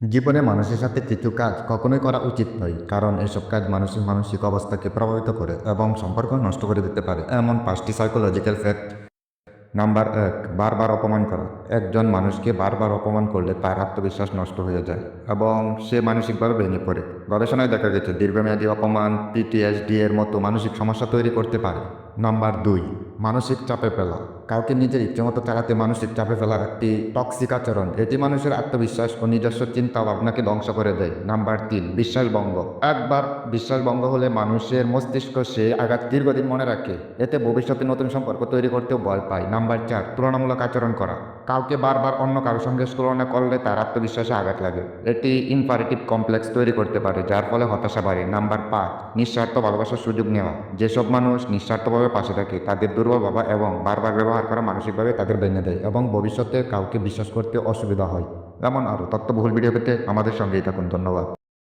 জীবনে মানুষের সাথে কিছু কাজ কখনোই করা উচিত নয়, কারণ এসব কাজ মানুষের মানসিক অবস্থাকে প্রভাবিত করে এবং সম্পর্ক নষ্ট করে দিতে পারে। এমন 5টি সাইকোলজিক্যাল ফ্যাক্ট। নাম্বার 1, বারবার অপমান করা। একজন মানুষকে বারবার অপমান করলে তার আত্মবিশ্বাস নষ্ট হয়ে যায় এবং সে মানসিকভাবে ভেঙে পড়ে। গবেষণায় দেখা গেছে দীর্ঘমেয়াদী অপমান পিটিএসডি এর মতো মানসিক সমস্যা তৈরি করতে পারে। নাম্বার 2, মানসিক চাপে ফেলা। কাউকে নিজের ইচ্ছেমতো চালাতে মানসিক চাপে ফেলা একটি টক্সিক আচরণ। এটি মানুষের আত্মবিশ্বাস ও নিজস্ব চিন্তা ভাবনাকে ধ্বংস করে দেয়। নাম্বার 3, বিশ্বাসভঙ্গ। একবার বিশ্বাসভঙ্গ হলে মানুষের মস্তিষ্ক সে আঘাত দীর্ঘদিন মনে রাখে। এতে ভবিষ্যতে নতুন সম্পর্ক তৈরি করতেও ভয় পায়। নাম্বার 4, তুলনামূলক আচরণ করা। কাউকে বারবার অন্য কারোর সঙ্গে তুলনা করলে তার আত্মবিশ্বাসে আঘাত লাগে। এটি ইনফারেটিভ কমপ্লেক্স তৈরি করতে পারে, যার ফলে হতাশা বাড়ে। নাম্বার 5, নিঃস্বার্থ ভালোবাসার সুযোগ নেওয়া। যেসব মানুষ নিঃস্বার্থভাবে পাশে থাকে তাদের দুর্বল ভাবা এবং বারবার ব্যবহার করা মানসিকভাবে তাদের ভেঙে দেয় এবং ভবিষ্যতে কাউকে বিশ্বাস করতে অসুবিধা হয়। এমন আরও তথ্যবহুল ভিডিও পেতে আমাদের সঙ্গেই থাকুন। ধন্যবাদ।